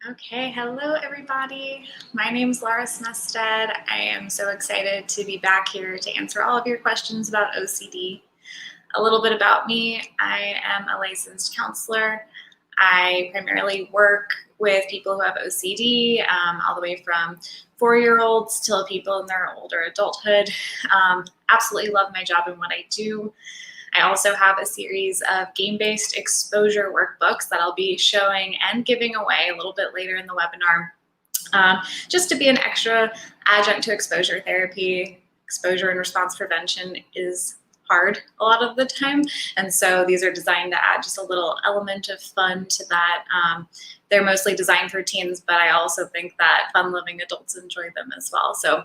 Okay, hello everybody. My name's Laura Smestad. I am so excited to be back here to answer all of your questions about OCD. A little bit about me, I am a licensed counselor. I primarily work with people who have OCD, all the way from 4-year-olds till people in their older adulthood. Absolutely love my job and what I do. I also have a series of game-based exposure workbooks that I'll be showing and giving away a little bit later in the webinar, just to be an extra adjunct to exposure therapy. Exposure and response prevention is hard a lot of the time, and so these are designed to add just a little element of fun to that. They're mostly designed for teens, but I also think that fun-loving adults enjoy them as well. So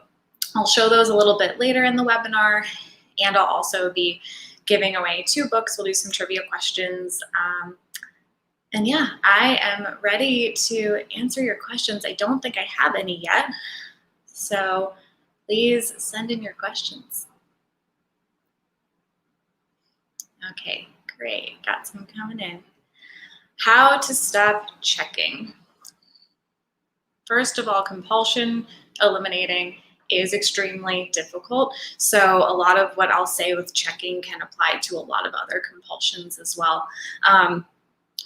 I'll show those a little bit later in the webinar, and I'll also be giving away 2 books. We'll do some trivia questions. And yeah, I am ready to answer your questions. I don't think I have any yet, so please send in your questions. Okay, great, got some coming in. How to stop checking. First of all, compulsion eliminating is extremely difficult. So a lot of what I'll say with checking can apply to a lot of other compulsions as well.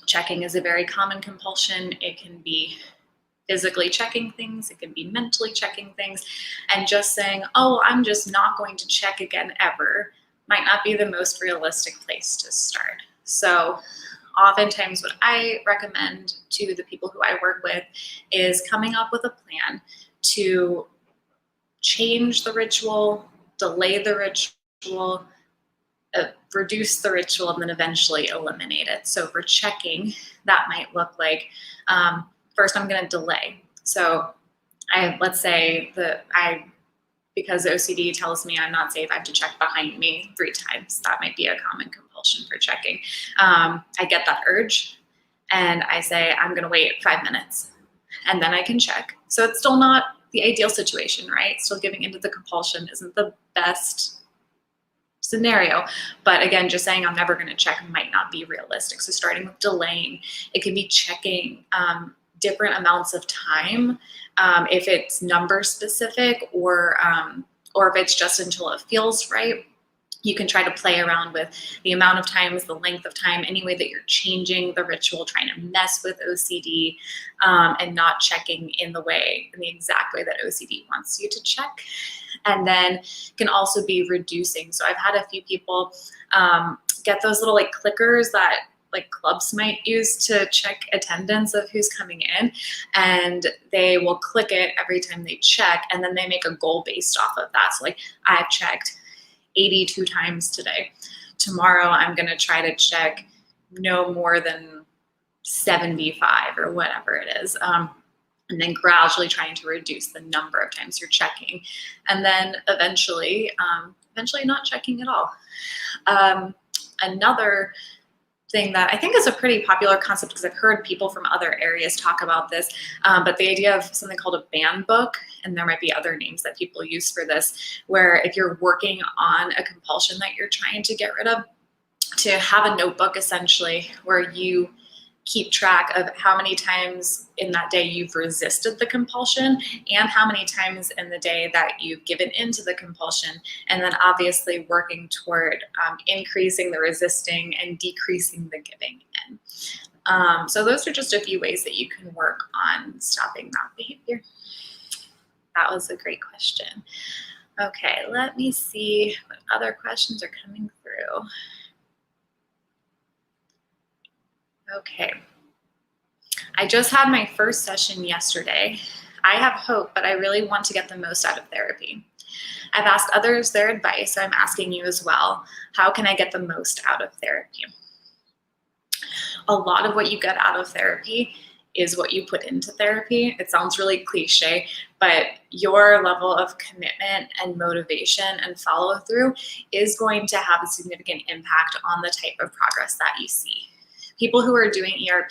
Checking is a very common compulsion. It can be physically checking things, it can be mentally checking things, and just saying, oh, I'm just not going to check again ever, might not be the most realistic place to start. So oftentimes what I recommend to the people who I work with is coming up with a plan to change the ritual, delay the ritual, reduce the ritual, and then eventually eliminate it. So for checking, that might look like, first I'm going to delay. So let's say because OCD tells me I'm not safe, I have to check behind me 3 times. That might be a common compulsion for checking. I get that urge and I say, I'm going to wait 5 minutes and then I can check. So it's still not the ideal situation, right? Still giving into the compulsion isn't the best scenario. But again, just saying I'm never going to check might not be realistic. So starting with delaying, it can be checking different amounts of time, if it's number specific or if it's just until it feels right. You can try to play around with the amount of times, the length of time, any way that you're changing the ritual, trying to mess with OCD, and not checking in the exact way that OCD wants you to check. And then can also be reducing. So I've had a few people get those little clickers that clubs might use to check attendance of who's coming in, and they will click it every time they check, and then they make a goal based off of that. So I've checked 82 times today. Tomorrow I'm going to try to check no more than 75 or whatever it is. And then gradually trying to reduce the number of times you're checking. And then eventually not checking at all. Another thing that I think is a pretty popular concept, because I've heard people from other areas talk about this, but the idea of something called a ban book, and there might be other names that people use for this, where if you're working on a compulsion that you're trying to get rid of, to have a notebook essentially where you keep track of how many times in that day you've resisted the compulsion and how many times in the day that you've given into the compulsion, and then obviously working toward increasing the resisting and decreasing the giving in. So those are just a few ways that you can work on stopping that behavior. That was a great question. Okay, let me see what other questions are coming through. Okay, I just had my first session yesterday. I have hope, but I really want to get the most out of therapy. I've asked others their advice, so I'm asking you as well. How can I get the most out of therapy? A lot of what you get out of therapy is what you put into therapy. It sounds really cliche, but your level of commitment and motivation and follow through is going to have a significant impact on the type of progress that you see. People who are doing ERP,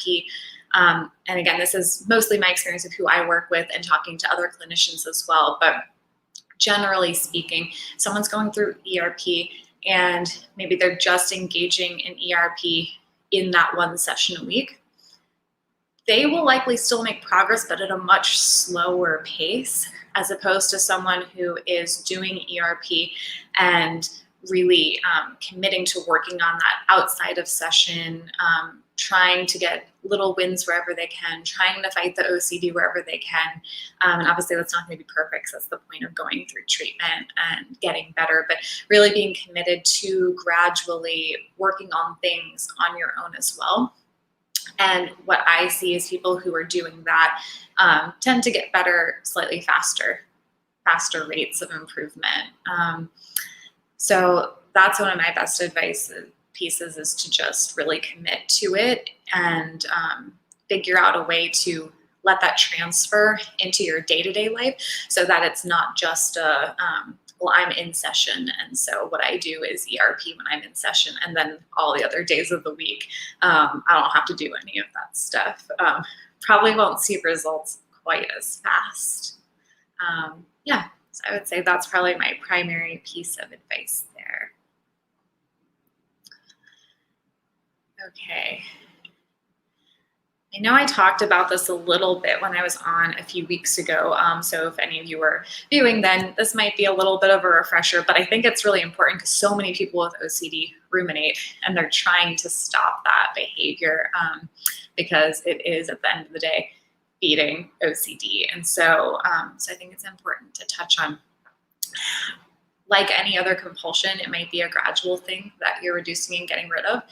and again, this is mostly my experience of who I work with and talking to other clinicians as well, but generally speaking, someone's going through ERP and maybe they're just engaging in ERP in that one session a week. they will likely still make progress, but at a much slower pace, as opposed to someone who is doing ERP and really committing to working on that outside of session, trying to get little wins wherever they can, trying to fight the OCD wherever they can. And obviously that's not going to be perfect, because that's the point of going through treatment and getting better, but really being committed to gradually working on things on your own as well. And what I see is people who are doing that tend to get better slightly faster rates of improvement. So that's one of my best advice pieces, is to just really commit to it and figure out a way to let that transfer into your day-to-day life, so that it's not just a, well, I'm in session, and so what I do is ERP when I'm in session, and then all the other days of the week, I don't have to do any of that stuff. Probably won't see results quite as fast. Yeah, so I would say that's probably my primary piece of advice there. Okay. I know I talked about this a little bit when I was on a few weeks ago, so if any of you were viewing then, this might be a little bit of a refresher, but I think it's really important because so many people with OCD ruminate, and they're trying to stop that behavior because it is, at the end of the day, feeding OCD. And so, so I think it's important to touch on. Like any other compulsion, it might be a gradual thing that you're reducing and getting rid of.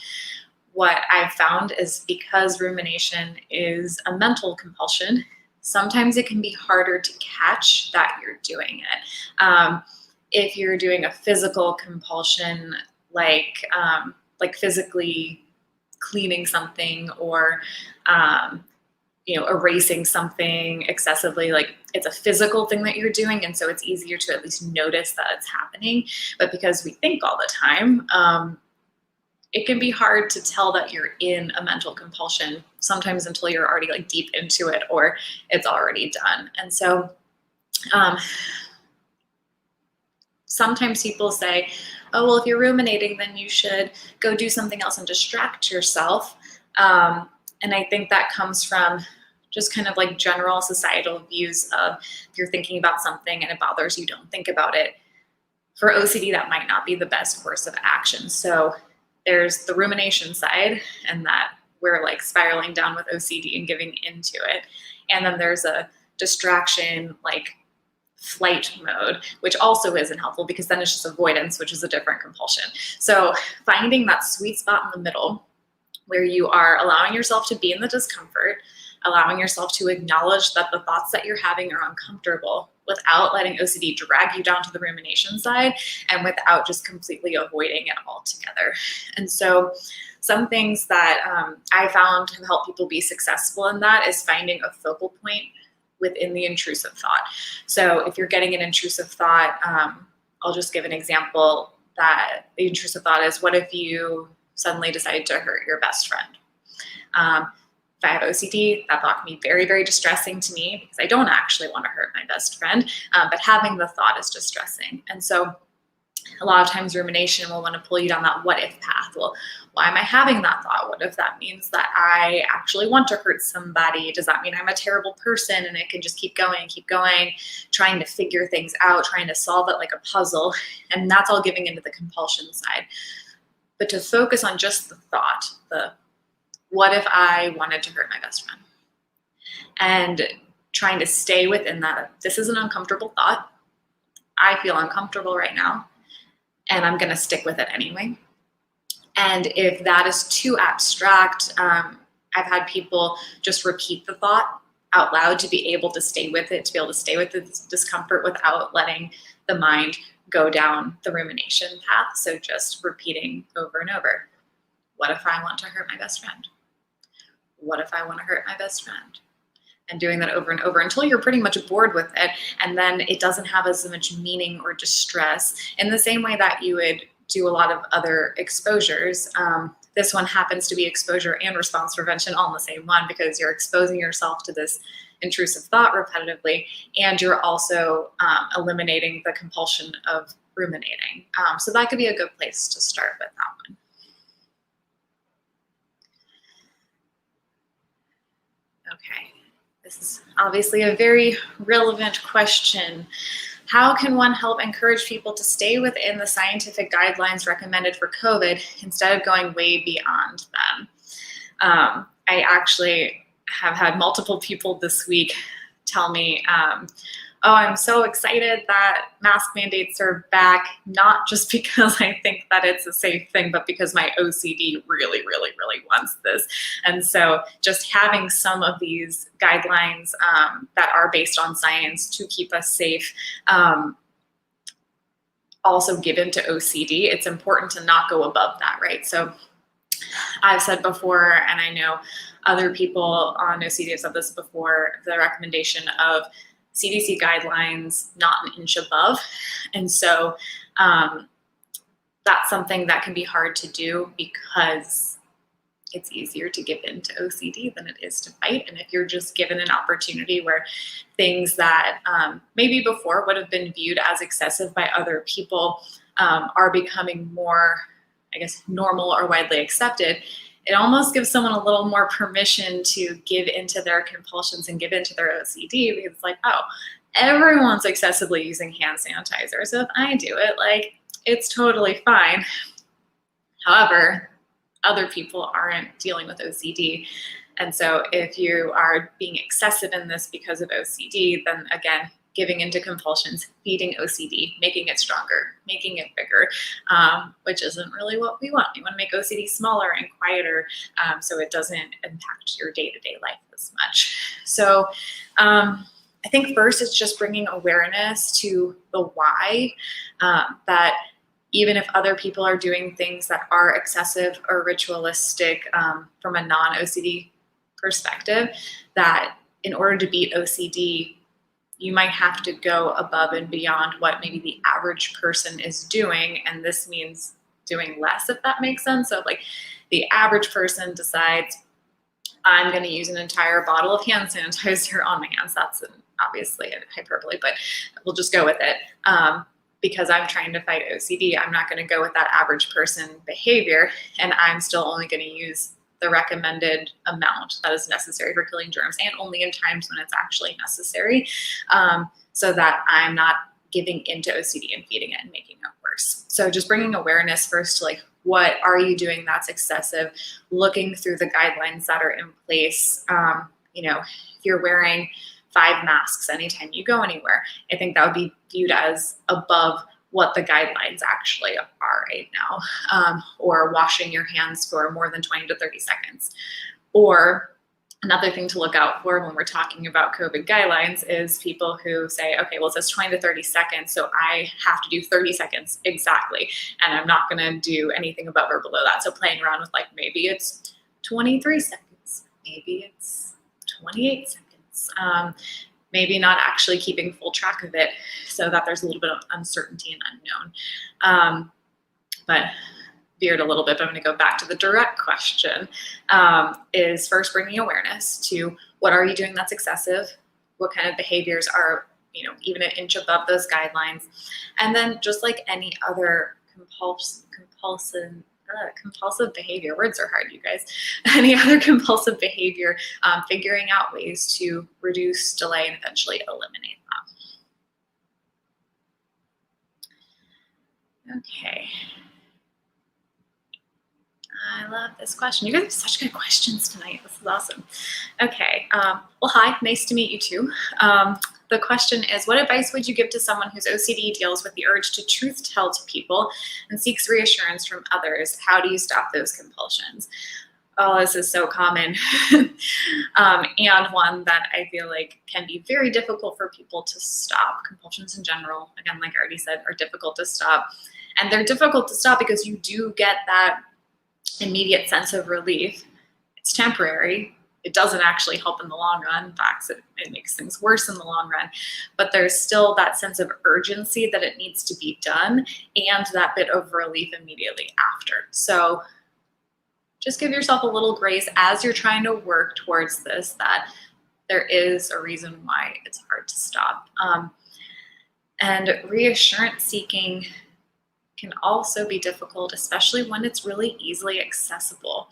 What I've found is, because rumination is a mental compulsion, sometimes it can be harder to catch that you're doing it. If you're doing a physical compulsion, like physically cleaning something, or erasing something excessively, like it's a physical thing that you're doing, and so it's easier to at least notice that it's happening. But because we think all the time, it can be hard to tell that you're in a mental compulsion sometimes until you're already like deep into it, or it's already done. And so sometimes people say, oh, well, if you're ruminating, then you should go do something else and distract yourself. And I think that comes from just kind of like general societal views of, if you're thinking about something and it bothers you, don't think about it. For OCD, that might not be the best course of action. So there's the rumination side, and that we're like spiraling down with OCD and giving into it. And then there's a distraction, like flight mode, which also isn't helpful, because then it's just avoidance, which is a different compulsion. So finding that sweet spot in the middle, where you are allowing yourself to be in the discomfort, allowing yourself to acknowledge that the thoughts that you're having are uncomfortable, without letting OCD drag you down to the rumination side, and without just completely avoiding it altogether. And so some things that I found have helped people be successful in that is finding a focal point within the intrusive thought. So if you're getting an intrusive thought, I'll just give an example. That the intrusive thought is, what if you suddenly decide to hurt your best friend? If I have OCD, that thought can be very, very distressing to me, because I don't actually want to hurt my best friend, but having the thought is distressing. And so a lot of times rumination will want to pull you down that what if path. Well, why am I having that thought? What if that means that I actually want to hurt somebody? Does that mean I'm a terrible person? And it can just keep going, trying to figure things out, trying to solve it like a puzzle. And that's all giving into the compulsion side. But to focus on just the thought, the what if I wanted to hurt my best friend? And trying to stay within that. This is an uncomfortable thought. I feel uncomfortable right now, and I'm going to stick with it anyway. And if that is too abstract, I've had people just repeat the thought out loud to be able to stay with it, to be able to stay with the discomfort without letting the mind go down the rumination path. So just repeating over and over. What if I want to hurt my best friend? What if I want to hurt my best friend? And doing that over and over until you're pretty much bored with it. And then it doesn't have as much meaning or distress, in the same way that you would do a lot of other exposures. This one happens to be exposure and response prevention all in the same one, because you're exposing yourself to this intrusive thought repetitively, and you're also eliminating the compulsion of ruminating. So that could be a good place to start with that one. Okay, this is obviously a very relevant question. How can one help encourage people to stay within the scientific guidelines recommended for COVID instead of going way beyond them? I actually have had multiple people this week tell me, oh, I'm so excited that mask mandates are back, not just because I think that it's a safe thing, but because my OCD really, really, really wants this. And so just having some of these guidelines that are based on science to keep us safe also given to OCD, it's important to not go above that, right? So I've said before, and I know other people on OCD have said this before, the recommendation of CDC guidelines, not an inch above. And so that's something that can be hard to do because it's easier to give in to OCD than it is to fight. And if you're just given an opportunity where things that maybe before would have been viewed as excessive by other people are becoming more, I guess, normal or widely accepted, it almost gives someone a little more permission to give into their compulsions and give into their OCD, because it's like, oh, everyone's excessively using hand sanitizer, so if I do it, like, it's totally fine. However, other people aren't dealing with OCD. And so if you are being excessive in this because of OCD, then again, giving into compulsions, feeding OCD, making it stronger, making it bigger, which isn't really what we want. We want to make OCD smaller and quieter so it doesn't impact your day-to-day life as much. So I think first it's just bringing awareness to the why, that even if other people are doing things that are excessive or ritualistic from a non-OCD perspective, that in order to beat OCD, you might have to go above and beyond what maybe the average person is doing. And this means doing less, if that makes sense. So like the average person decides, I'm going to use an entire bottle of hand sanitizer on my hands. That's obviously a hyperbole, but we'll just go with it. Because I'm trying to fight OCD, I'm not going to go with that average person behavior, and I'm still only going to use the recommended amount that is necessary for killing germs, and only in times when it's actually necessary, so that I'm not giving into OCD and feeding it and making it worse. So just bringing awareness first to like, what are you doing that's excessive? Looking through the guidelines that are in place. If you're wearing 5 masks anytime you go anywhere, I think that would be viewed as above what the guidelines actually are right now, or washing your hands for more than 20 to 30 seconds. Or another thing to look out for when we're talking about COVID guidelines is people who say, okay, well, it says 20 to 30 seconds, so I have to do 30 seconds exactly, and I'm not gonna do anything above or below that. So playing around with like, maybe it's 23 seconds, maybe it's 28 seconds. Maybe not actually keeping full track of it, so that there's a little bit of uncertainty and unknown. But veered a little bit, but I'm going to go back to the direct question, is first bringing awareness to what are you doing that's excessive, what kind of behaviors are, even an inch above those guidelines, and then just like any other compulsive behavior, words are hard, you guys, any other compulsive behavior, figuring out ways to reduce, delay, and eventually eliminate them. Okay. I love this question. You guys have such good questions tonight. This is awesome. Okay. Well, hi. Nice to meet you too. The question is, what advice would you give to someone whose OCD deals with the urge to truth tell to people and seeks reassurance from others? How do you stop those compulsions? Oh, this is so common. And one that I feel like can be very difficult for people to stop. Compulsions in general, again, like I already said, are difficult to stop. And they're difficult to stop because you do get that immediate sense of relief. It's temporary. It doesn't actually help in the long run. In fact, it makes things worse in the long run. But there's still that sense of urgency that it needs to be done, and that bit of relief immediately after. So just give yourself a little grace as you're trying to work towards this, that there is a reason why it's hard to stop. And reassurance seeking can also be difficult, especially when it's really easily accessible.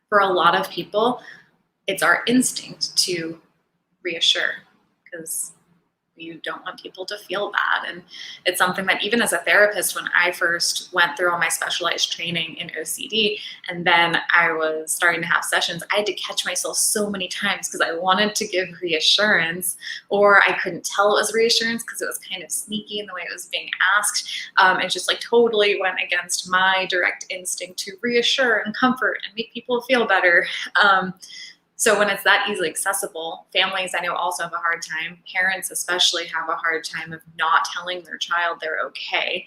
For a lot of people, it's our instinct to reassure because you don't want people to feel bad. And it's something that even as a therapist, when I first went through all my specialized training in OCD, and then I was starting to have sessions, I had to catch myself so many times because I wanted to give reassurance, or I couldn't tell it was reassurance because it was kind of sneaky in the way it was being asked. It just like totally went against my direct instinct to reassure and comfort and make people feel better. So when it's that easily accessible, families I know also have a hard time. Parents especially have a hard time of not telling their child they're okay.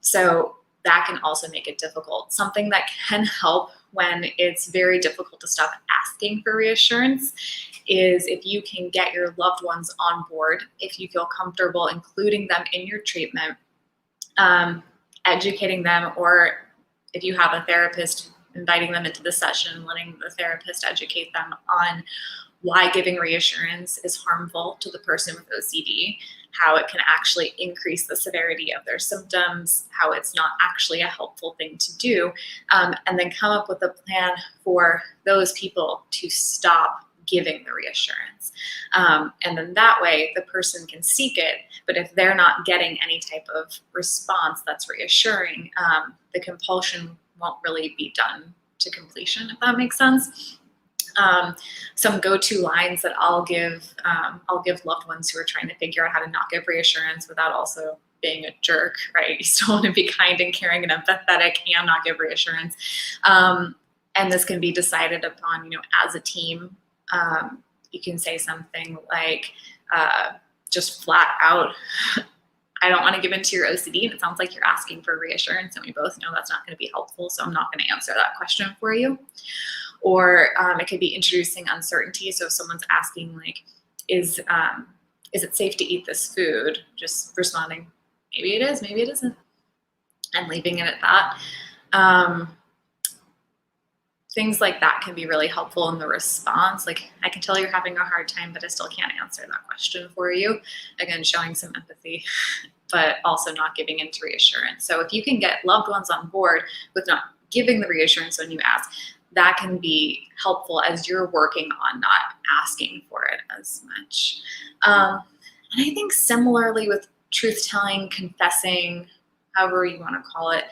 So that can also make it difficult. Something that can help when it's very difficult to stop asking for reassurance is if you can get your loved ones on board, if you feel comfortable including them in your treatment, educating them, or if you have a therapist, inviting them into the session, letting the therapist educate them on why giving reassurance is harmful to the person with OCD, how it can actually increase the severity of their symptoms, how it's not actually a helpful thing to do, and then come up with a plan for those people to stop giving the reassurance. And then that way the person can seek it, but if they're not getting any type of response that's reassuring, the compulsion won't really be done to completion, if that makes sense. Some go-to lines that I'll give loved ones who are trying to figure out how to not give reassurance without also being a jerk, right? You still want to be kind and caring and empathetic and not give reassurance. And this can be decided upon, as a team. You can say something like, just flat out, I don't want to give into your OCD, and it sounds like you're asking for reassurance, and we both know that's not going to be helpful, so I'm not going to answer that question for you. Or it could be introducing uncertainty. So if someone's asking, like, is it safe to eat this food? Just responding, maybe it is, maybe it isn't, and leaving it at that. Things like that can be really helpful in the response. Like, I can tell you're having a hard time, but I still can't answer that question for you. Again, showing some empathy, but also not giving into reassurance. So if you can get loved ones on board with not giving the reassurance when you ask, that can be helpful as you're working on not asking for it as much. And I think similarly with truth-telling, confessing, however you want to call it,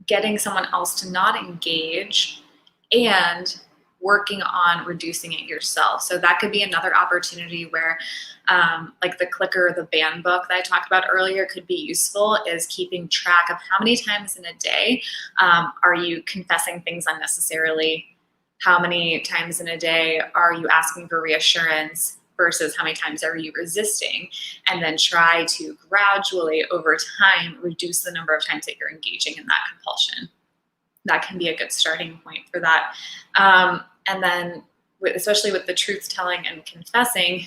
getting someone else to not engage and working on reducing it yourself. So that could be another opportunity where like the clicker, the ban book that I talked about earlier could be useful, is keeping track of how many times in a day are you confessing things unnecessarily, how many times in a day are you asking for reassurance versus how many times are you resisting, and then try to gradually over time reduce the number of times that you're engaging in that compulsion. That can be a good starting point for that. And then especially with the truth telling and confessing,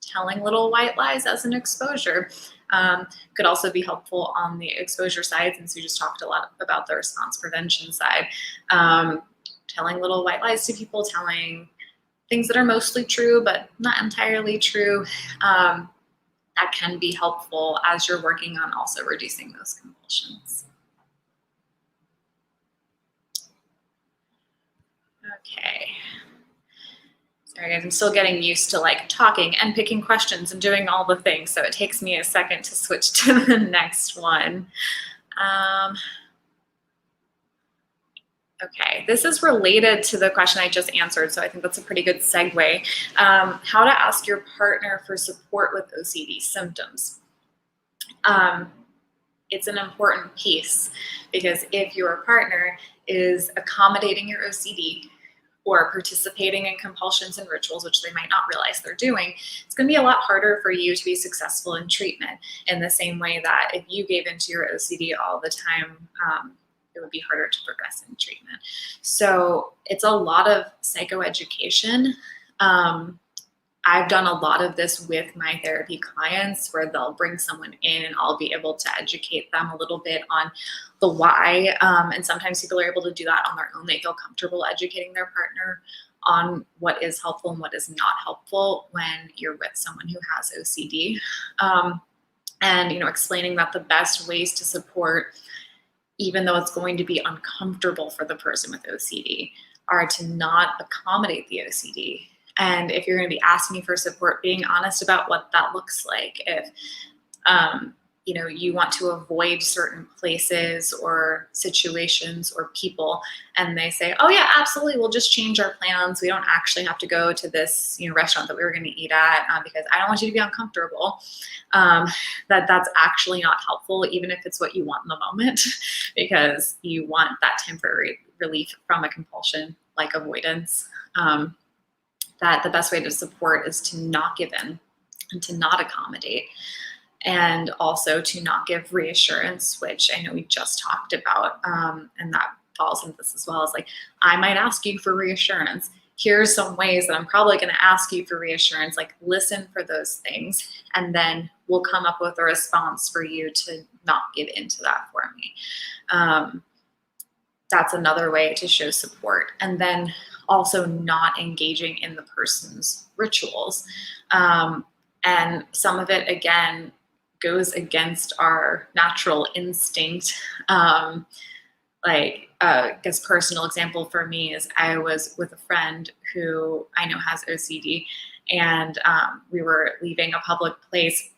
telling little white lies as an exposure could also be helpful on the exposure side, since we just talked a lot about the response prevention side. Telling little white lies to people, telling things that are mostly true but not entirely true, that can be helpful as you're working on also reducing those compulsions. Okay. Sorry guys, I'm still getting used to like talking and picking questions and doing all the things, so it takes me a second to switch to the next one. Okay, this is related to the question I just answered, so I think that's a pretty good segue. How to ask your partner for support with OCD symptoms. It's an important piece, because if your partner is accommodating your OCD or participating in compulsions and rituals, which they might not realize they're doing, it's going to be a lot harder for you to be successful in treatment, in the same way that if you gave into your OCD all the time, it would be harder to progress in treatment. So it's a lot of psychoeducation. I've done a lot of this with my therapy clients, where they'll bring someone in and I'll be able to educate them a little bit on the why. And sometimes people are able to do that on their own. They feel comfortable educating their partner on what is helpful and what is not helpful when you're with someone who has OCD. And explaining that the best ways to support even though it's going to be uncomfortable for the person with OCD, are to not accommodate the OCD. And if you're going to be asking for support, being honest about what that looks like. If you want to avoid certain places or situations or people, and they say, oh yeah, absolutely, we'll just change our plans. We don't actually have to go to this restaurant that we were going to eat at because I don't want you to be uncomfortable. That's actually not helpful, even if it's what you want in the moment, because you want that temporary relief from a compulsion like avoidance. That the best way to support is to not give in and to not accommodate. And also to not give reassurance, which I know we just talked about, and that falls into this as well. As like, I might ask you for reassurance. Here's some ways that I'm probably going to ask you for reassurance. Like, listen for those things, and then we'll come up with a response for you to not give into that for me. That's another way to show support. And then also not engaging in the person's rituals. And some of it, again, goes against our natural instinct. I guess personal example for me is I was with a friend who I know has OCD, and we were leaving a public place,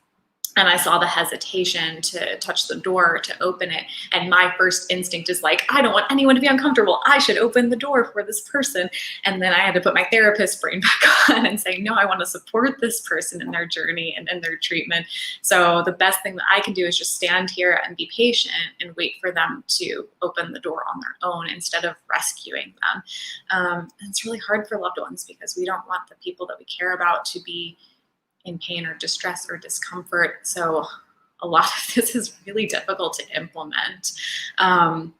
and I saw the hesitation to touch the door, to open it. And my first instinct is like, I don't want anyone to be uncomfortable. I should open the door for this person. And then I had to put my therapist brain back on and say, no, I want to support this person in their journey and in their treatment. So the best thing that I can do is just stand here and be patient and wait for them to open the door on their own instead of rescuing them. And it's really hard for loved ones because we don't want the people that we care about to be in pain or distress or discomfort. So a lot of this is really difficult to implement. And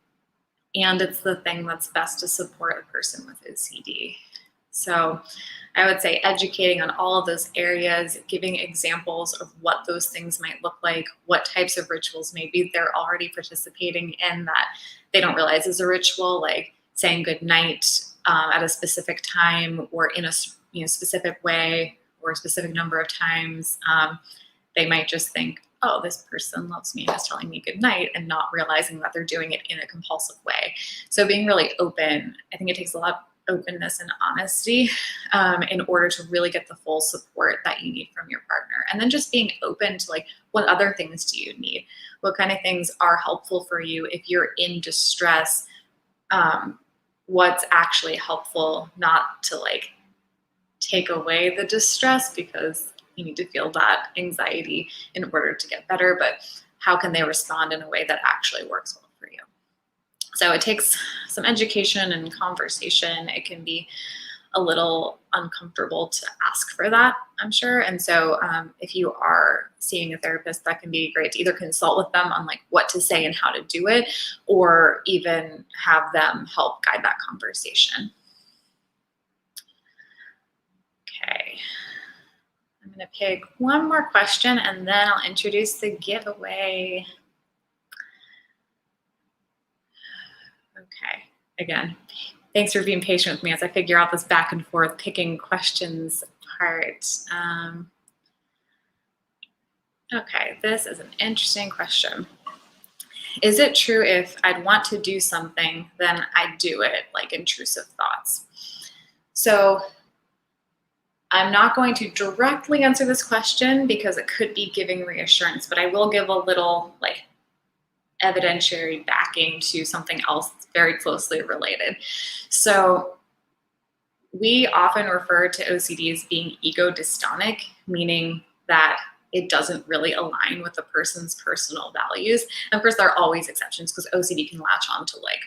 it's the thing that's best to support a person with OCD. So I would say educating on all of those areas, giving examples of what those things might look like, what types of rituals maybe they're already participating in that they don't realize is a ritual, like saying good night at a specific time or in a specific way, or a specific number of times. They might just think, oh, this person loves me and is telling me good night, and not realizing that they're doing it in a compulsive way. So being really open, I think it takes a lot of openness and honesty in order to really get the full support that you need from your partner. And then just being open to like, what other things do you need? What kind of things are helpful for you if you're in distress? What's actually helpful, not to like take away the distress because you need to feel that anxiety in order to get better, but how can they respond in a way that actually works well for you? So it takes some education and conversation. It can be a little uncomfortable to ask for that, I'm sure. And so if you are seeing a therapist, that can be great to either consult with them on like what to say and how to do it, or even have them help guide that conversation. Okay, I'm going to pick one more question and then I'll introduce the giveaway. Okay, again, thanks for being patient with me as I figure out this back and forth picking questions apart. Okay, this is an interesting question. Is it true if I'd want to do something, then I do it, like intrusive thoughts? So I'm not going to directly answer this question because it could be giving reassurance, but I will give a little like evidentiary backing to something else that's very closely related. So we often refer to OCD as being ego dystonic, meaning that it doesn't really align with the person's personal values. And of course, there are always exceptions because OCD can latch on to like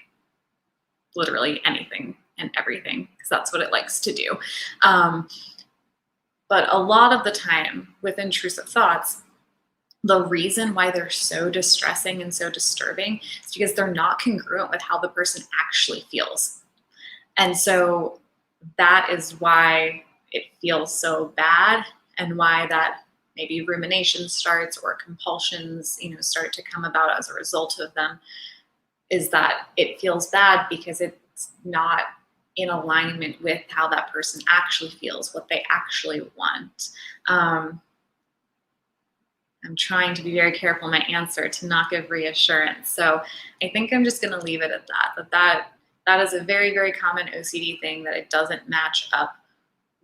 literally anything and everything because that's what it likes to do. But a lot of the time with intrusive thoughts, the reason why they're so distressing and so disturbing is because they're not congruent with how the person actually feels. And so that is why it feels so bad, and why that maybe rumination starts or compulsions, start to come about as a result of them, is that it feels bad because it's not in alignment with how that person actually feels, what they actually want. I'm trying to be very careful in my answer to not give reassurance. So I think I'm just going to leave it at that is a very, very common OCD thing, that it doesn't match up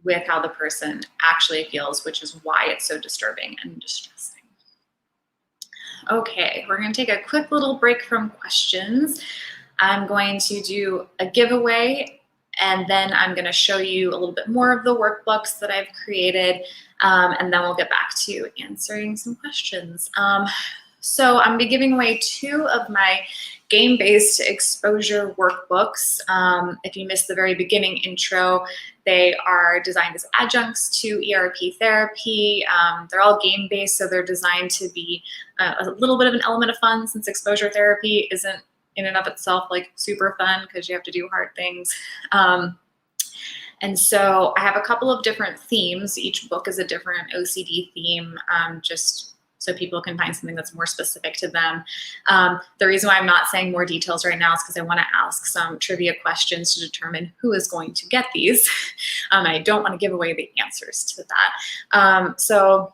with how the person actually feels, which is why it's so disturbing and distressing. Okay, we're going to take a quick little break from questions. I'm going to do a giveaway, and then I'm going to show you a little bit more of the workbooks that I've created, and then we'll get back to answering some questions. So I'm going to be giving away 2 of my game-based exposure workbooks. If you missed the very beginning intro, they are designed as adjuncts to ERP therapy. They're all game-based, so they're designed to be a little bit of an element of fun, since exposure therapy isn't in and of itself like super fun because you have to do hard things. And so I have a couple of different themes. Each book is a different OCD theme, just so people can find something that's more specific to them. The reason why I'm not saying more details right now is because I want to ask some trivia questions to determine who is going to get these. I don't want to give away the answers to that. So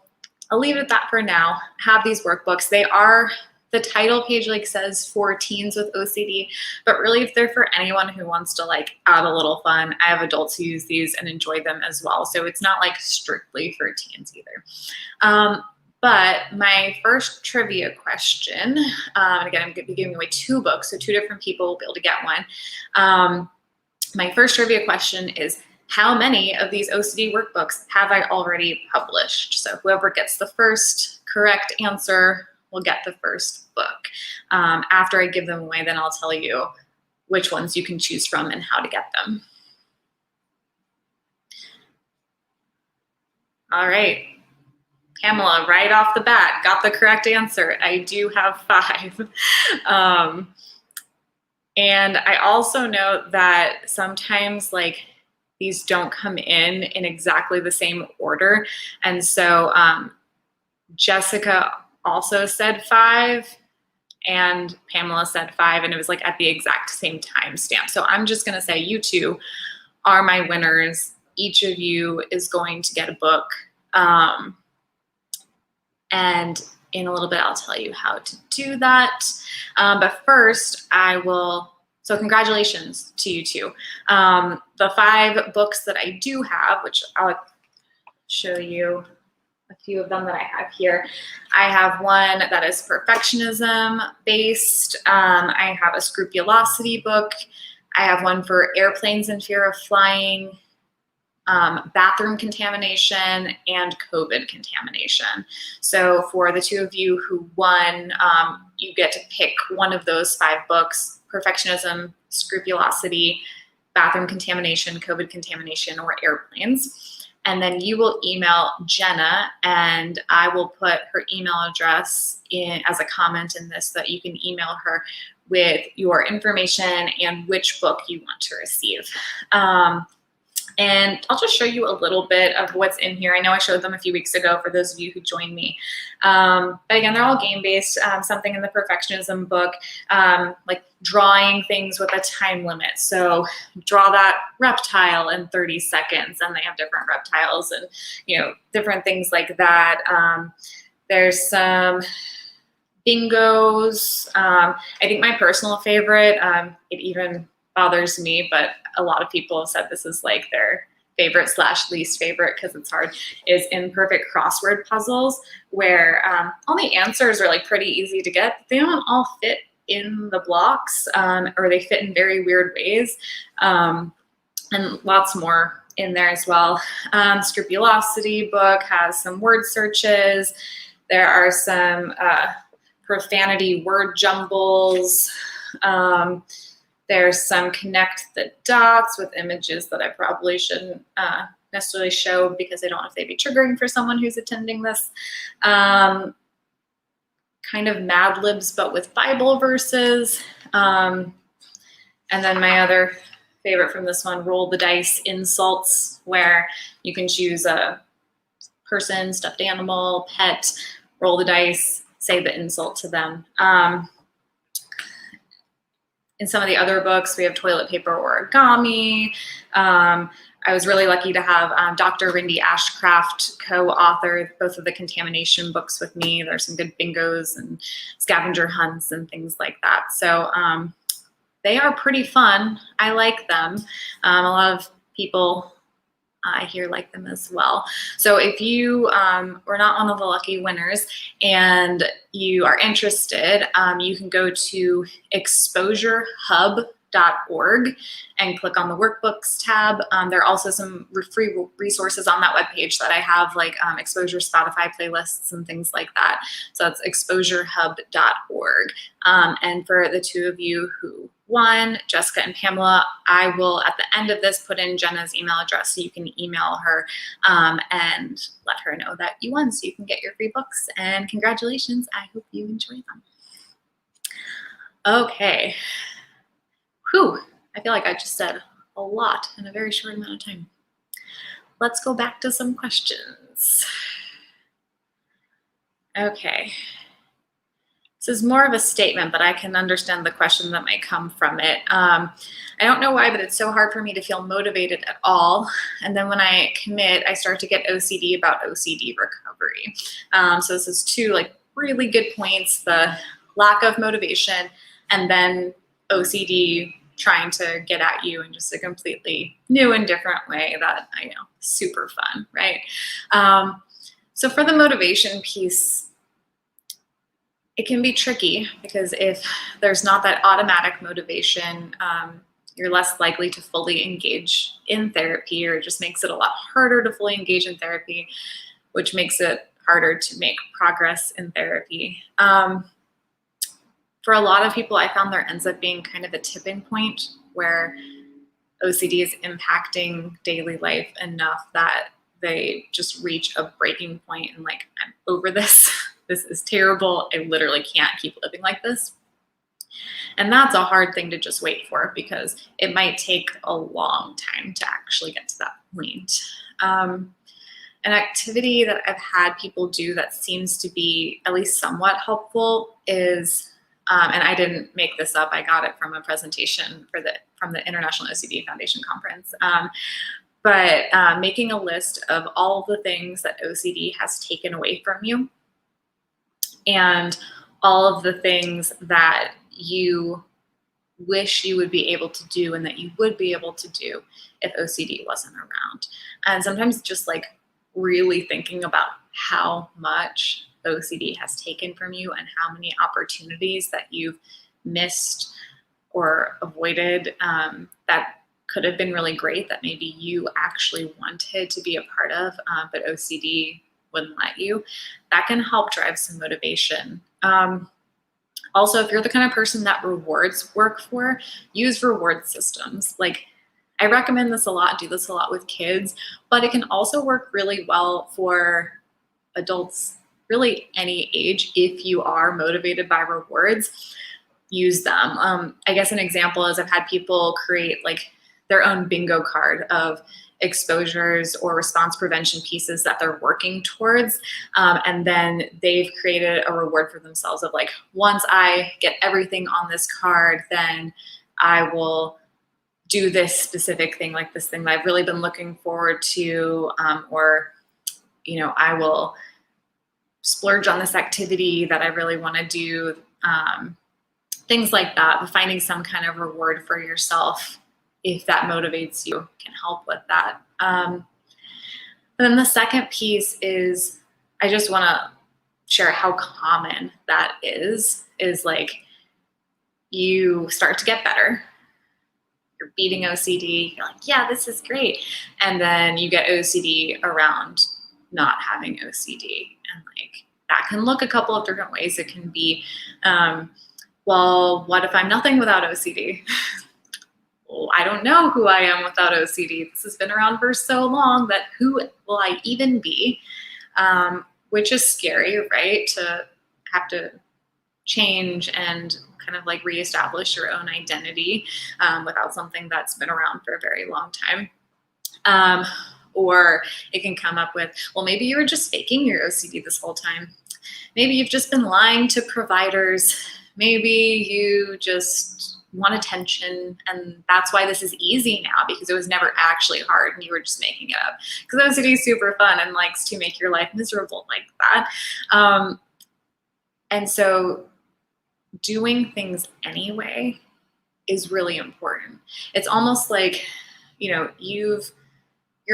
I'll leave it at that for now. Have these workbooks. They are, the title page like says for teens with OCD, but really if they're for anyone who wants to like add a little fun. I have adults who use these and enjoy them as well. So it's not like strictly for teens either. But my first trivia question, and again, I'm going to be giving away 2 books, so 2 different people will be able to get one. My first trivia question is, how many of these OCD workbooks have I already published? So whoever gets the first correct answer will get the first book. After I give them away, then I'll tell you which ones you can choose from and how to get them. All right. Pamela, right off the bat, got the correct answer. I do have 5. And I also know that sometimes like these don't come in exactly the same order. And so Jessica also said 5 and Pamela said 5, and it was like at the exact same time stamp. So I'm just gonna say you 2 are my winners. Each of you is going to get a book. And in a little bit, I'll tell you how to do that. But first, so congratulations to you 2. The 5 books that I do have, which I'll show you a few of them that I have here. I have one that is perfectionism based. I have a scrupulosity book. I have one for airplanes and fear of flying, bathroom contamination, and COVID contamination. So for the 2 of you who won, you get to pick one of those 5 books: perfectionism, scrupulosity, bathroom contamination, COVID contamination, or airplanes. And then you will email Jenna, and I will put her email address in as a comment in this, so that you can email her with your information and which book you want to receive. And I'll just show you a little bit of what's in here. I know I showed them a few weeks ago for those of you who joined me. But again, they're all game-based. Something in the perfectionism book, like drawing things with a time limit. So draw that reptile in 30 seconds, and they have different reptiles and, different things like that. There's some bingos. I think my personal favorite, it even bothers me, but a lot of people have said this is like their favorite / least favorite because it's hard, is imperfect crossword puzzles, where all the answers are like pretty easy to get. They don't all fit in the blocks, or they fit in very weird ways, and lots more in there as well. Scrupulosity book has some word searches. There are some profanity word jumbles. There's some connect the dots with images that I probably shouldn't necessarily show because I don't know if they'd be triggering for someone who's attending this. Kind of Mad Libs, but with Bible verses. And then my other favorite from this one, Roll the Dice Insults, where you can choose a person, stuffed animal, pet, roll the dice, say the insult to them. In some of the other books, we have toilet paper origami. I I was really lucky to have Dr. Rindy Ashcraft co-author both of the contamination books with me. There's some good bingos and scavenger hunts and things like that. So they are pretty fun. I like them. A lot of people I hear like them as well. So if you were not one of the lucky winners and you are interested, you can go to exposurehub.org and click on the workbooks tab. There are also some free resources on that webpage that I have, like exposure Spotify playlists and things like that. So that's exposurehub.org. And for the two of you who won, Jessica and Pamela, I will at the end of this put in Jenna's email address so you can email her and let her know that you won so you can get your free books. And congratulations, I hope you enjoy them. Okay. Whew, I feel like I just said a lot in a very short amount of time. Let's go back to some questions. Okay. This is more of a statement, but I can understand the question that might come from it. I don't know why, but it's so hard for me to feel motivated at all. And then when I commit, I start to get OCD about OCD recovery. So this is two like really good points, the lack of motivation and then OCD trying to get at you in just a completely new and different way that I know, super fun, right? So for the motivation piece, it can be tricky because if there's not that automatic motivation, you're less likely to fully engage in therapy, or it just makes it a lot harder to fully engage in therapy, which makes it harder to make progress in therapy. For a lot of people, I found there ends up being kind of a tipping point where OCD is impacting daily life enough that they just reach a breaking point and like, I'm over this. This is terrible. I literally can't keep living like this. And that's a hard thing to just wait for because it might take a long time to actually get to that point. An activity that I've had people do that seems to be at least somewhat helpful is, and I didn't make this up, I got it from a presentation from the International OCD Foundation Conference, but making a list of all the things that OCD has taken away from you and all of the things that you wish you would be able to do and that you would be able to do if OCD wasn't around. And sometimes just like really thinking about how much OCD has taken from you and how many opportunities that you've missed or avoided that could have been really great that maybe you actually wanted to be a part of, but OCD wouldn't let you, that can help drive some motivation. Also, if you're the kind of person that rewards work for, use reward systems. Like, I recommend this a lot, do this a lot with kids, but it can also work really well for adults, really any age. If you are motivated by rewards, use them. I guess an example is I've had people create like their own bingo card of exposures or response prevention pieces that they're working towards. And then they've created a reward for themselves of like, once I get everything on this card, then I will do this specific thing, like this thing that I've really been looking forward to, or, you know, I will splurge on this activity that I really want to do, things like that. But finding some kind of reward for yourself, if that motivates you, can help with that. And then the second piece is, I just want to share how common that is like you start to get better. You're beating OCD. You're like, yeah, this is great. And then you get OCD around not having OCD. And like, that can look a couple of different ways. It can be, well, what if I'm nothing without OCD? Well, I don't know who I am without OCD. This has been around for so long that who will I even be? Which is scary, right? To have to change and kind of like reestablish your own identity without something that's been around for a very long time. Or it can come up with, well, maybe you were just faking your OCD this whole time. Maybe you've just been lying to providers. Maybe you just want attention, and that's why this is easy now, because it was never actually hard and you were just making it up. Because OCD is super fun and likes to make your life miserable like that. And so doing things anyway is really important. It's almost like, you know, you're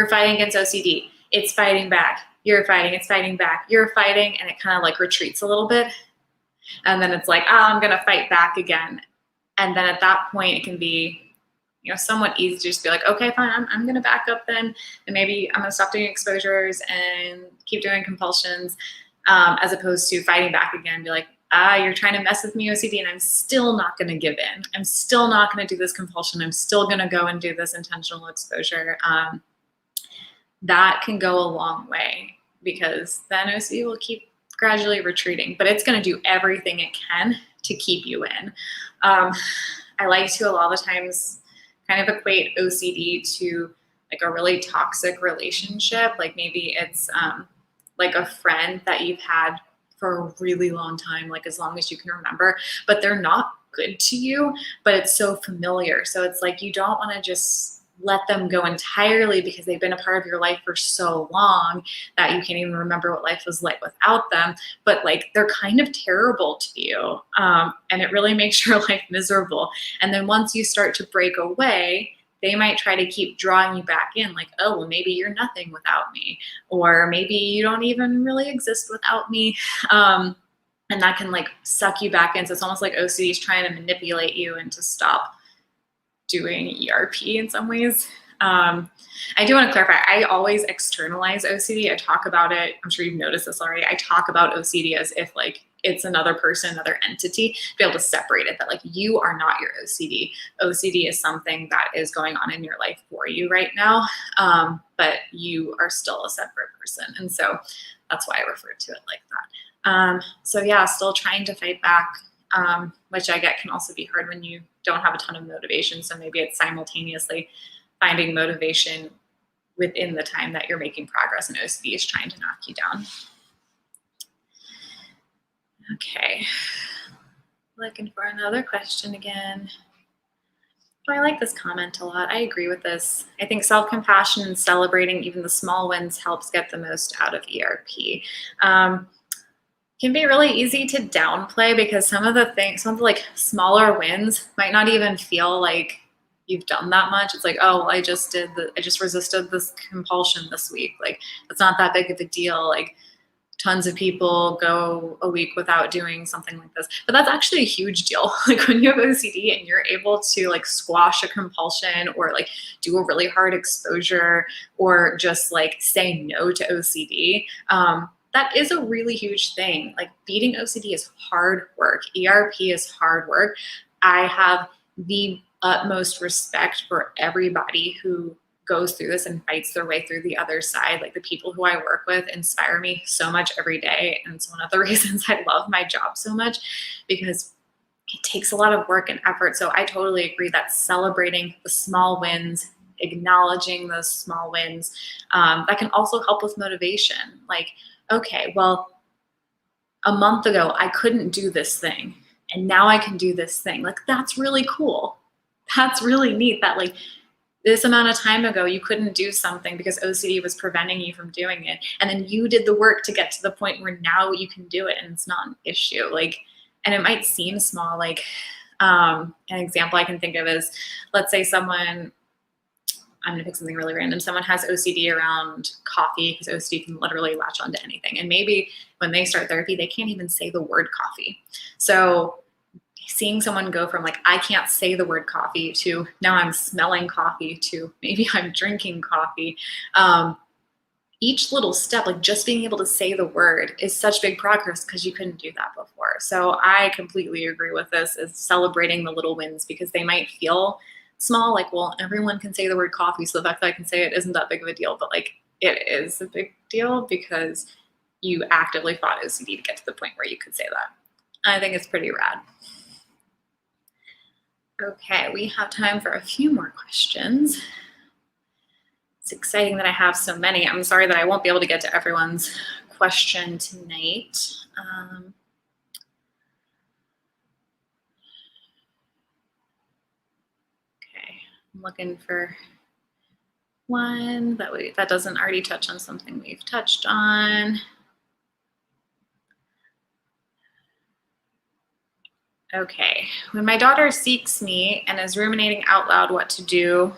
fighting against OCD. It's fighting back. You're fighting. It's fighting back. You're fighting, and it kind of like retreats a little bit. And then it's like, oh, I'm going to fight back again. And then at that point, it can be, you know, somewhat easy to just be like, okay, fine, I'm going to back up then. And maybe I'm going to stop doing exposures and keep doing compulsions, as opposed to fighting back again. Be like, you're trying to mess with me, OCD, and I'm still not going to give in. I'm still not going to do this compulsion. I'm still going to go and do this intentional exposure. That can go a long way, because then OCD will keep gradually retreating, but it's going to do everything it can to keep you in. I like to a lot of the times kind of equate OCD to like a really toxic relationship. Like maybe it's like a friend that you've had for a really long time, like as long as you can remember, but they're not good to you, but it's so familiar. So it's like you don't want to just let them go entirely because they've been a part of your life for so long that you can't even remember what life was like without them. But like they're kind of terrible to you, and it really makes your life miserable. And then once you start to break away, they might try to keep drawing you back in, like, oh, well, maybe you're nothing without me, or maybe you don't even really exist without me. And that can like suck you back in. So it's almost like OCD is trying to manipulate you into stop doing ERP in some ways. I do want to clarify, I always externalize OCD. I talk about it, I'm sure you've noticed this already, I talk about OCD as if like it's another person, another entity, to be able to separate it, that like you are not your OCD. OCD is something that is going on in your life for you right now, but you are still a separate person. And so that's why I refer to it like that. So yeah, still trying to fight back, which I get can also be hard when you don't have a ton of motivation. So maybe it's simultaneously finding motivation within the time that you're making progress, and OCD is trying to knock you down. Okay, looking for another question again. Oh, I like this comment a lot. I agree with this. I think self-compassion and celebrating even the small wins helps get the most out of ERP. Can be really easy to downplay, because some of the like smaller wins might not even feel like you've done that much. It's like, oh, well, I just resisted this compulsion this week. Like, it's not that big of a deal. Like, tons of people go a week without doing something like this, but that's actually a huge deal. Like when you have OCD and you're able to like squash a compulsion, or like do a really hard exposure, or just like say no to OCD, that is a really huge thing. Like beating OCD is hard work. ERP is hard work. I have the utmost respect for everybody who goes through this and fights their way through the other side. Like the people who I work with inspire me so much every day. And it's one of the reasons I love my job so much, because it takes a lot of work and effort. So I totally agree that celebrating the small wins, acknowledging those small wins, that can also help with motivation. Like, okay, well, a month ago, I couldn't do this thing, and now I can do this thing. Like, that's really cool. That's really neat that like this amount of time ago, you couldn't do something because OCD was preventing you from doing it. And then you did the work to get to the point where now you can do it and it's not an issue. Like, and it might seem small. Like, an example I can think of is, let's say someone, I'm gonna pick something really random. Someone has OCD around coffee, because OCD can literally latch onto anything. And maybe when they start therapy, they can't even say the word coffee. So seeing someone go from like, I can't say the word coffee, to now I'm smelling coffee, to maybe I'm drinking coffee. Each little step, like just being able to say the word, is such big progress, because you couldn't do that before. So I completely agree with this, is celebrating the little wins, because they might feel small, like, well, everyone can say the word coffee, so the fact that I can say it isn't that big of a deal. But like, it is a big deal, because you actively fought OCD to get to the point where you could say that. I think it's pretty rad. Okay, we have time for a few more questions. It's exciting that I have so many. I'm sorry that I won't be able to get to everyone's question tonight. I'm looking for one that doesn't already touch on something we've touched on. Okay, when my daughter seeks me and is ruminating out loud what to do,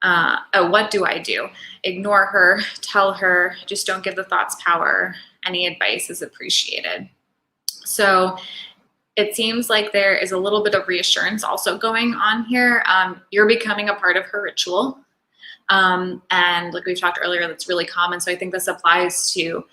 what do I do? Ignore her, tell her, just don't give the thoughts power. Any advice is appreciated. So it seems like there is a little bit of reassurance also going on here. You're becoming a part of her ritual. And like we've talked earlier, that's really common. So I think this applies to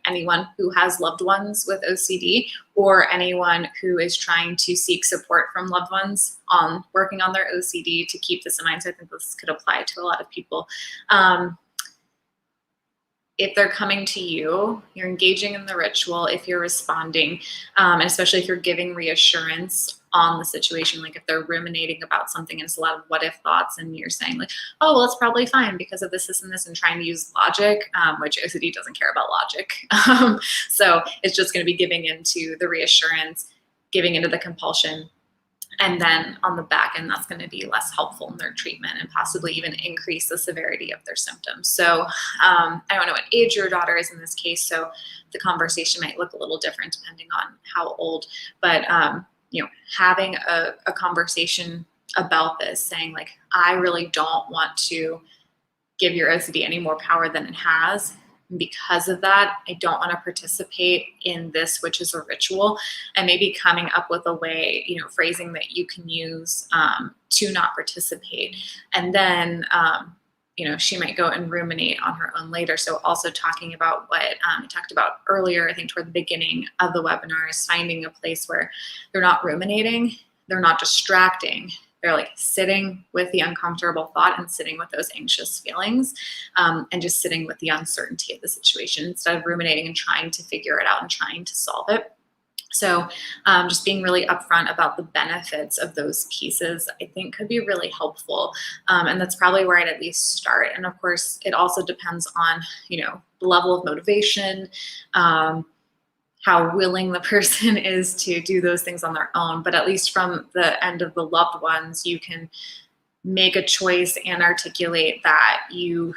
anyone who has loved ones with OCD, or anyone who is trying to seek support from loved ones on working on their OCD to keep this in mind. So I think this could apply to a lot of people. If they're coming to you, you're engaging in the ritual, if you're responding, and especially if you're giving reassurance on the situation, like if they're ruminating about something and it's a lot of what if thoughts, and you're saying like, oh, well, it's probably fine because of this, and this, and trying to use logic, which OCD doesn't care about logic. So it's just going to be giving into the reassurance, giving into the compulsion. And then on the back end, that's going to be less helpful in their treatment and possibly even increase the severity of their symptoms. So I don't know what age your daughter is in this case, so the conversation might look a little different depending on how old. But having a conversation about this, saying like, I really don't want to give your OCD any more power than it has. Because of that, I don't want to participate in this, which is a ritual, and maybe coming up with a way, phrasing that you can use to not participate. And then, she might go and ruminate on her own later. So also talking about what we talked about earlier, I think toward the beginning of the webinar, is finding a place where they're not ruminating, they're not distracting. They're like sitting with the uncomfortable thought and sitting with those anxious feelings, and just sitting with the uncertainty of the situation instead of ruminating and trying to figure it out and trying to solve it. So just being really upfront about the benefits of those pieces, I think could be really helpful. And that's probably where I'd at least start. And of course, it also depends on, the level of motivation, how willing the person is to do those things on their own. But at least from the end of the loved ones, you can make a choice and articulate that you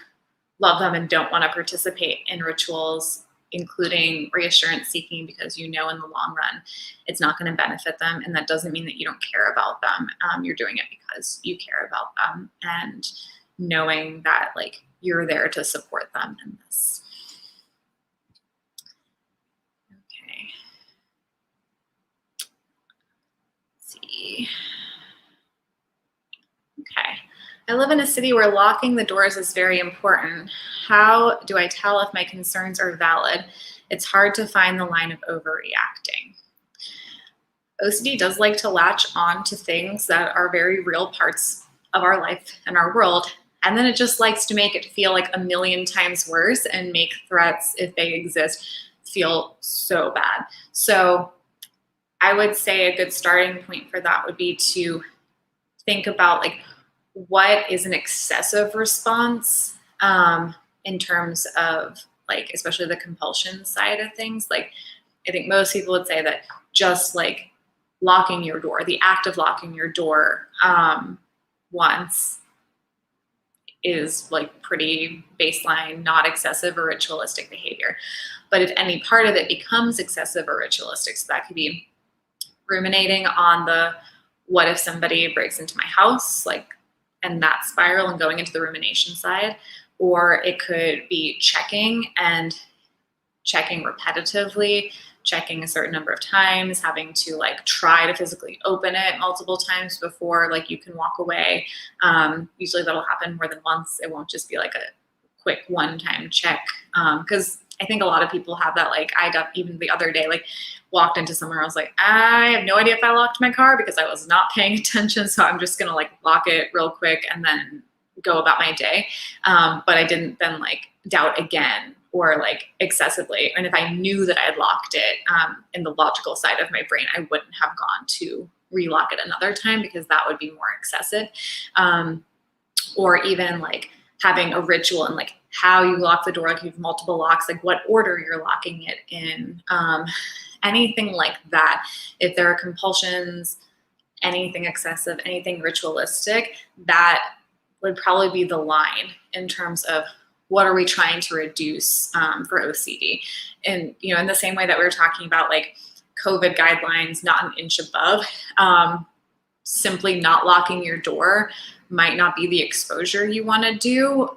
love them and don't want to participate in rituals, including reassurance seeking, because in the long run, it's not going to benefit them. And that doesn't mean that you don't care about them. You're doing it because you care about them, and knowing that like you're there to support them in this. Okay. I live in a city where locking the doors is very important. How do I tell if my concerns are valid? It's hard to find the line of overreacting. OCD does like to latch on to things that are very real parts of our life and our world, and then it just likes to make it feel like a million times worse and make threats, if they exist, feel so bad. So I would say a good starting point for that would be to think about like, what is an excessive response in terms of like, especially the compulsion side of things. Like, I think most people would say that just like locking your door, the act of locking your door once is like pretty baseline, not excessive or ritualistic behavior. But if any part of it becomes excessive or ritualistic, so that could be ruminating on the what if somebody breaks into my house, like, and that spiral and going into the rumination side, or it could be checking repetitively, checking a certain number of times, having to like try to physically open it multiple times before like you can walk away. Usually that'll happen more than once. It won't just be like a quick one-time check. Because I think a lot of people have that. Like I even the other day, like walked into somewhere, I was like, I have no idea if I locked my car because I was not paying attention. So I'm just gonna like lock it real quick and then go about my day. But I didn't then like doubt again or like excessively. And if I knew that I had locked it in the logical side of my brain, I wouldn't have gone to relock it another time because that would be more excessive. Or even like having a ritual and like how you lock the door, like you have multiple locks, like what order you're locking it in, anything like that. If there are compulsions anything excessive, anything ritualistic, that would probably be the line in terms of what are we trying to reduce for OCD. And, you know, in the same way that we were talking about like COVID guidelines, not an inch above, simply not locking your door might not be the exposure you want to do,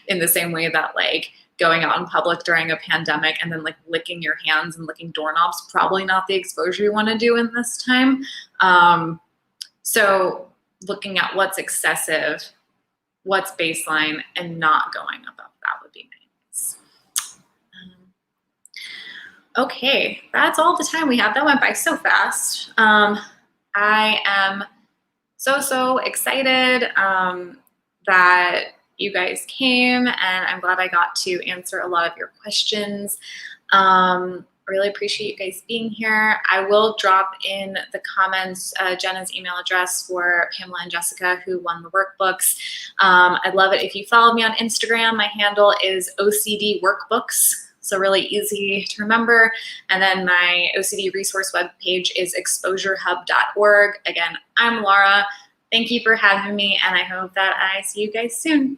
in the same way that like going out in public during a pandemic and then like licking your hands and licking doorknobs, probably not the exposure you want to do in this time. So looking at what's excessive, what's baseline, and not going above that would be nice. Okay, that's all the time we have. That went by so fast. I am so excited that you guys came, and I'm glad I got to answer a lot of your questions. Really appreciate you guys being here. I will drop in the comments Jenna's email address for Pamela and Jessica who won the workbooks. I'd love it if you follow me on Instagram. My handle is OCD Workbooks, so really easy to remember. And then my OCD resource webpage is exposurehub.org. Again, I'm Laura. Thank you for having me, and I hope that I see you guys soon.